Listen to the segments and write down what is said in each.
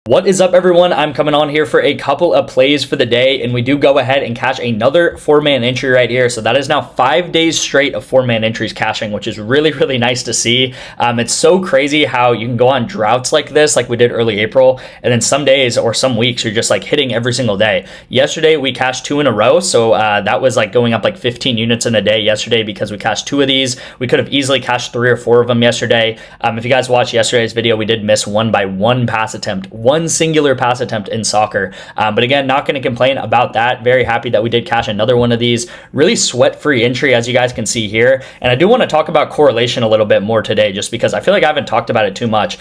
What is up, everyone? I'm coming on here for a couple of plays for the day, and we do go ahead and cash another 4-man entry right here. So that is now 5 days straight of 4-man entries cashing, which is really nice to see. It's so crazy how you can go on droughts like this, like we did early April, and then some days or some weeks you're just like hitting every single day. Yesterday we cashed 2 in a row, so that was like going up like 15 units in a day yesterday because we cashed 2 of these. We could have easily cashed 3 or 4 of them yesterday. If you guys watched yesterday's video, we did miss 1-by-1 pass attempt. One singular pass attempt in soccer. But again, not going to complain about that. Very happy that we did cash another one of these. Really sweat-free entry, as you guys can see here. And I do want to talk about correlation a little bit more today, just because I feel like I haven't talked about it too much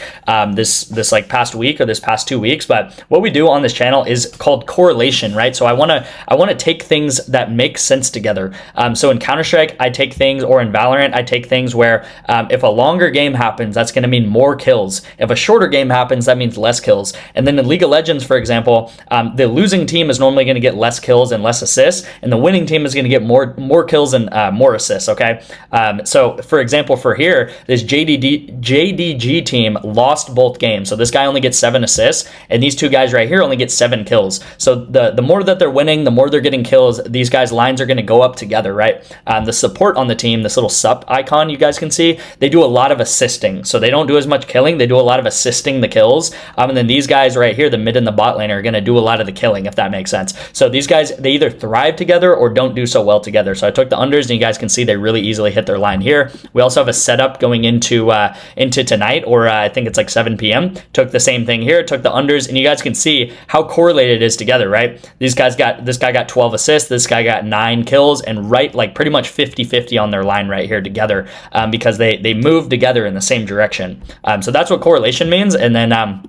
this like past week or this past 2 weeks. But what we do on this channel is called correlation, right? So I want to take things that make sense together. So in Counter-Strike, I take things, or in Valorant, I take things where if a longer game happens, that's going to mean more kills. If a shorter game happens, that means less kills. And then in League of Legends, for example, the losing team is normally going to get less kills and less assists, and the winning team is going to get more kills and more assists, okay? So, for example, for here, this JDG team lost both games. So this guy only gets 7 assists, and these two guys right here only get 7 kills. So the more that they're winning, the more they're getting kills, these guys' lines are going to go up together, right? The support on the team, this little sup icon you guys can see, they do a lot of assisting. So they don't do as much killing, they do a lot of assisting the kills. And then these guys right here, the mid and the bot lane, are going to do a lot of the killing, if that makes sense. So these guys, they either thrive together or don't do so well together. So I took the unders, and you guys can see they really easily hit their line here. We also have a setup going into tonight, or I think it's like 7 p.m. Took the same thing here, took the unders, and you guys can see how correlated it is together, right? This guy got 12 assists, this guy got 9 kills, and right, like pretty much 50-50 on their line right here together, because they move together in the same direction. So that's what correlation means. And then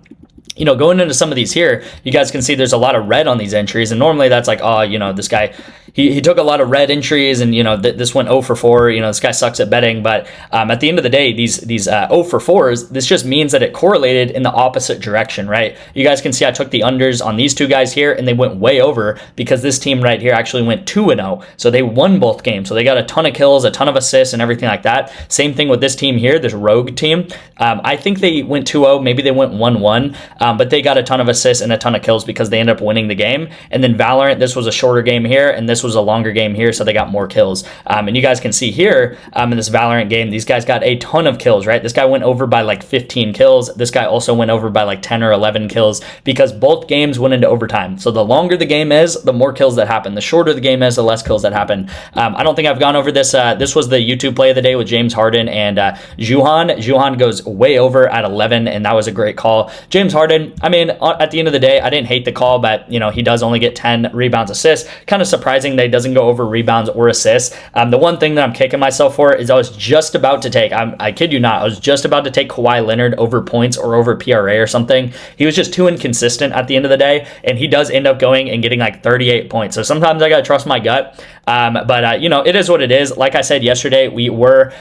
you know, going into some of these here, you guys can see there's a lot of red on these entries, and normally that's like, oh, you know, this guy, he took a lot of red entries, and, you know, this went 0 for 4, you know, this guy sucks at betting. But at the end of the day, these 0 for 4s, this just means that it correlated in the opposite direction, right? You guys can see I took the unders on these two guys here, and they went way over because this team right here actually went 2-0. So they won both games. So they got a ton of kills, a ton of assists, and everything like that. Same thing with this team here, this rogue team. I think they went 2-0, maybe they went 1-1, but they got a ton of assists and a ton of kills because they ended up winning the game. And then Valorant, this was a shorter game here, and this was a longer game here, so they got more kills. And you guys can see here in this Valorant game, these guys got a ton of kills, right? This guy went over by like 15 kills. This guy also went over by like 10 or 11 kills because both games went into overtime. So the longer the game is, the more kills that happen. The shorter the game is, the less kills that happen. I don't think I've gone over this. This was the YouTube play of the day with James Harden and Juhan. Juhan goes way over at 11, and that was a great call. James Harden, I mean, at the end of the day, I didn't hate the call, but, you know, he does only get 10 rebounds, assists. Kind of surprising that he doesn't go over rebounds or assists. The one thing that I'm kicking myself for is I was just about to take, I kid you not, I was just about to take Kawhi Leonard over points or over PRA or something. He was just too inconsistent at the end of the day, and he does end up going and getting like 38 points. So sometimes I got to trust my gut. But you know, it is what it is. Like I said yesterday, we were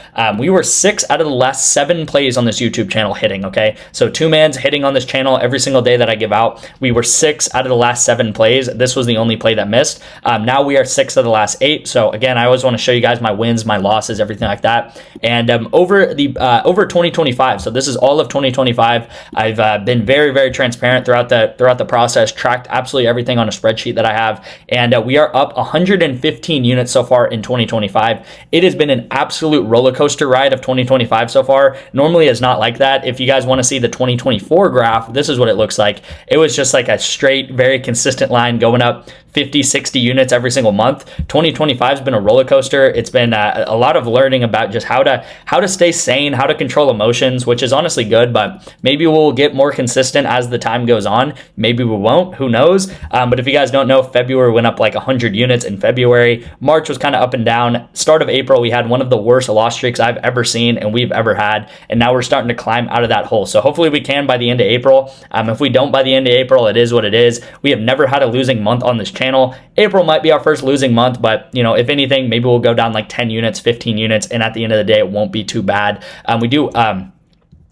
6 out of the last 7 plays on this YouTube channel hitting, okay? So 2-man's hitting on this channel every single day that I give out. We were 6 out of the last 7 plays. This was the only play that missed. Now we are 6 of the last 8. So again, I always want to show you guys my wins, my losses, everything like that. And over 2025, so this is all of 2025. I've been very transparent throughout the process, tracked absolutely everything on a spreadsheet that I have, and we are up 115 units so far in 2025. It has been an absolute roller coaster ride of 2025 so far. Normally it's not like that. If you guys want to see the 2024 graph, this is what it looks like. It was just like a straight, very consistent line going up 50, 60 units every single month. 2025 has been a roller coaster. It's been a lot of learning about just how to stay sane, how to control emotions, which is honestly good, but maybe we'll get more consistent as the time goes on. Maybe we won't, who knows? But if you guys don't know, February went up like 100 units in February. March was kind of up and down. Start of April, we had one of the worst loss streaks I've ever seen and we've ever had, and now we're starting to climb out of that hole. So hopefully we can by the end of April. If we don't by the end of April, it is what it is. We have never had a losing month on this channel. April might be our first losing month, but, you know, if anything, maybe we'll go down like 10 units, 15 units, and at the end of the day, it won't be too bad. We do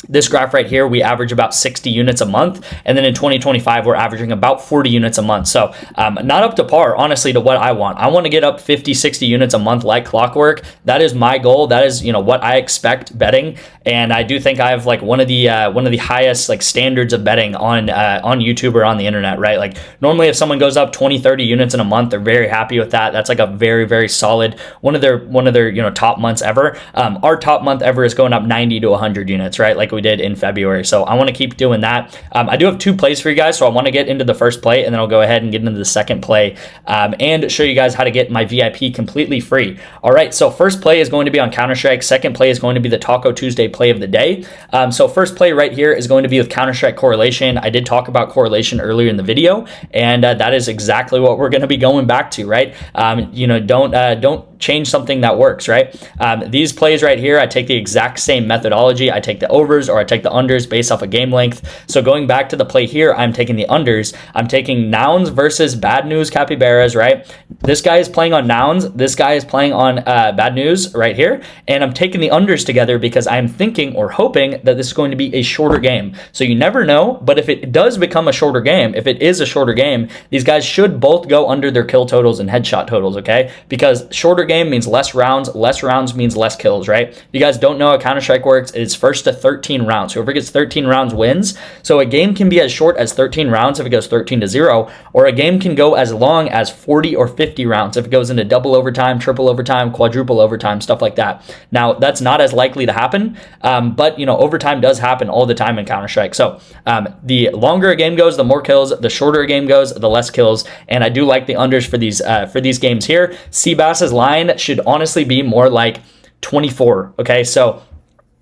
This graph right here, we average about 60 units a month. And then in 2025, we're averaging about 40 units a month. So not up to par, honestly, to what I want. I want to get up 50, 60 units a month like clockwork. That is my goal. That is, what I expect betting. And I do think I have like one of the highest like standards of betting on YouTube or on the internet, right? Like normally if someone goes up 20, 30 units in a month, they're very happy with that. That's like a very, very solid, one of their top months ever. Our top month ever is going up 90 to 100 units, right? Like we did in February. So I want to keep doing that. I do have 2 plays for you guys. So I want to get into the first play and then I'll go ahead and get into the second play and show you guys how to get my VIP completely free. All right. So first play is going to be on Counter-Strike. Second play is going to be the Taco Tuesday play of the day. So first play right here is going to be with Counter-Strike correlation. I did talk about correlation earlier in the video, and that is exactly what we're going to be going back to, right? Don't change something that works, right? These plays right here, I take the exact same methodology. I take the overs or I take the unders based off of game length. So going back to the play here, I'm taking the unders. I'm taking nouns versus bad news capybaras, right? This guy is playing on nouns. This guy is playing on bad news right here. And I'm taking the unders together because I'm thinking or hoping that this is going to be a shorter game. So you never know, but if it does become a shorter game, if it is a shorter game, these guys should both go under their kill totals and headshot totals, okay? Because shorter game means less rounds means less kills, right? If you guys don't know how Counter-Strike works, it's first to 13 rounds. Whoever gets 13 rounds wins. So a game can be as short as 13 rounds if it goes 13-0, or a game can go as long as 40 or 50 rounds if it goes into double overtime, triple overtime, quadruple overtime, stuff like that. Now, that's not as likely to happen, but overtime does happen all the time in Counter-Strike. So the longer a game goes, the more kills. The shorter a game goes, the less kills. And I do like the unders for these games here. Seabass's line should honestly be more like 24. Okay, so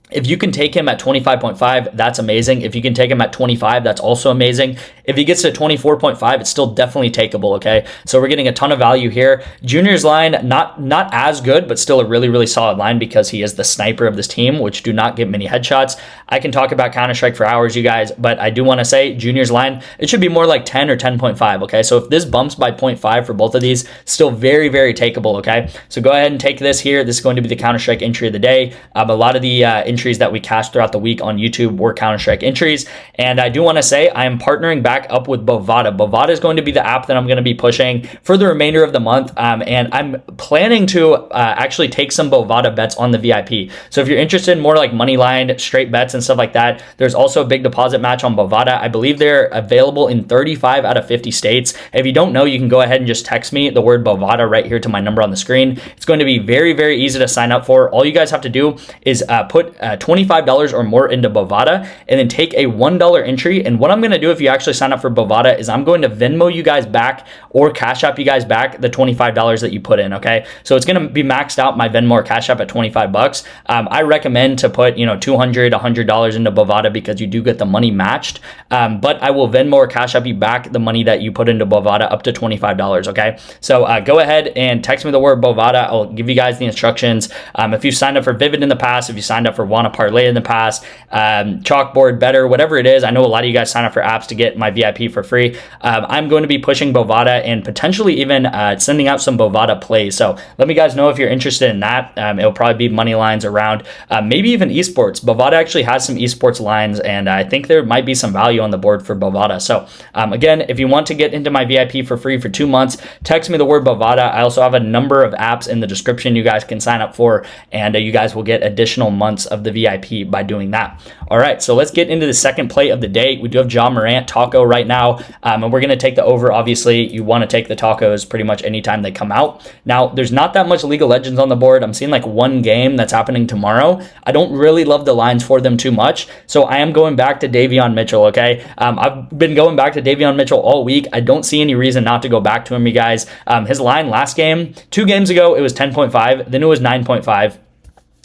if you can take him at 25.5, that's amazing. If you can take him at 25, that's also amazing. If he gets to 24.5, it's still definitely takeable, okay? So we're getting a ton of value here. Junior's line, not as good, but still a really, really solid line because he is the sniper of this team, which do not get many headshots. I can talk about Counter-Strike for hours, you guys, but I do want to say Junior's line, it should be more like 10 or 10.5, okay? So if this bumps by 0.5 for both of these, still very, very takeable, okay? So go ahead and take this here. This is going to be the Counter-Strike entry of the day. A lot of the entries that we cashed throughout the week on YouTube were Counter-Strike entries. And I do want to say I am partnering back up with Bovada. Bovada is going to be the app that I'm going to be pushing for the remainder of the month. And I'm planning to actually take some Bovada bets on the VIP. So if you're interested in more like money line, straight bets and stuff like that, there's also a big deposit match on Bovada. I believe they're available in 35 out of 50 states. If you don't know, you can go ahead and just text me the word Bovada right here to my number on the screen. It's going to be very, very easy to sign up for. All you guys have to do is put $25 or more into Bovada and then take a $1 entry. And what I'm going to do if you actually sign up for Bovada is I'm going to Venmo you guys back or Cash App you guys back the $25 that you put in, okay? So it's going to be maxed out my Venmo or Cash App at 25 bucks. I recommend to put, $200, $100 into Bovada because you do get the money matched. But I will Venmo or Cash App you back the money that you put into Bovada up to $25, okay? So go ahead and text me the word Bovada. I'll give you guys the instructions. If you signed up for Vivid in the past, if you signed up for Wanna Parlay in the past, Chalkboard, Better, whatever it is, I know a lot of you guys sign up for apps to get my VIP for free. I'm going to be pushing Bovada and potentially even sending out some Bovada plays. So let me guys know if you're interested in that. It'll probably be money lines around, maybe even esports. Bovada actually has some esports lines, and I think there might be some value on the board for Bovada. So again, if you want to get into my VIP for free for 2 months, text me the word Bovada. I also have a number of apps in the description you guys can sign up for, and you guys will get additional months of the VIP by doing that. All right, so let's get into the second play of the day. We do have Ja Morant Taco right now, and we're going to take the over. Obviously, you want to take the tacos pretty much anytime they come out. Now, there's not that much League of Legends on the board. I'm seeing like one game that's happening tomorrow. I don't really love the lines for them too much, so I am going back to Davion Mitchell, okay? I've been going back to Davion Mitchell all week. I don't see any reason not to go back to him, you guys. His line last game, 2 games ago, it was 10.5, then it was 9.5.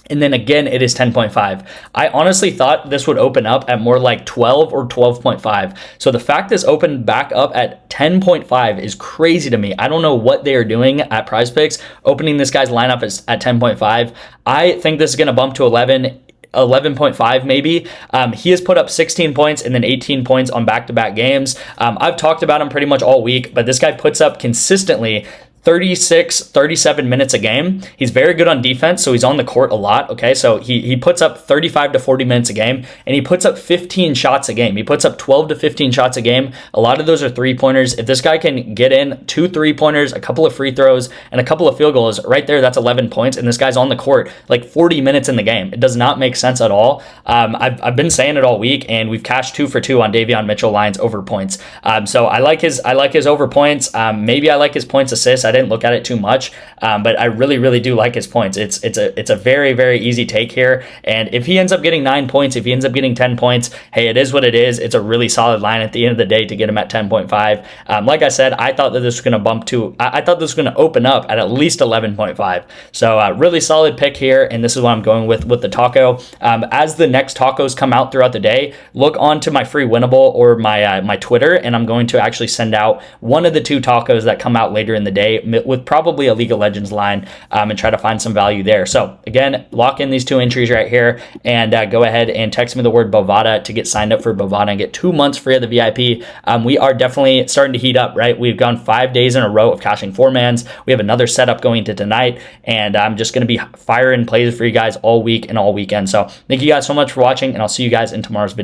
And then again, it is 10.5. I honestly thought this would open up at more like 12 or 12.5. So the fact this opened back up at 10.5 is crazy to me. I don't know what they are doing at PrizePicks, opening this guy's lineup at 10.5. I think this is going to bump to 11.5 maybe. He has put up 16 points and then 18 points on back-to-back games. I've talked about him pretty much all week, but this guy puts up consistently 36, 37 minutes a game. He's very good on defense, so he's on the court a lot, okay? So he puts up 35 to 40 minutes a game, and he puts up 15 shots a game. He puts up 12 to 15 shots a game. A lot of those are three-pointers. If this guy can get in 2 3-pointers, a couple of free throws, and a couple of field goals, right there, that's 11 points, and this guy's on the court like 40 minutes in the game. It does not make sense at all. I've been saying it all week, and we've cashed 2 for 2 on Davion Mitchell lines over points. So I like his over points. Maybe I like his points assists. I didn't look at it too much, but I really do like his points. It's a very easy take here, and if he ends up getting 9 points, if he ends up getting 10 points, hey, it is what it is. It's a really solid line at the end of the day to get him at 10.5. Like I said, I thought that this was going to bump to, I thought this was going to open up at least 11.5. So really solid pick here, and this is what I'm going with the taco. As the next tacos come out throughout the day, look onto my free winnable or my Twitter, and I'm going to actually send out one of the 2 tacos that come out later in the day with probably a League of Legends line, and try to find some value there. So again, lock in these 2 entries right here, and go ahead and text me the word Bovada to get signed up for Bovada and get 2 months free of the VIP. We are definitely starting to heat up, right? We've gone 5 days in a row of cashing 4-mans. We have another setup going to tonight, and I'm just going to be firing plays for you guys all week and all weekend. So thank you guys so much for watching, and I'll see you guys in tomorrow's video.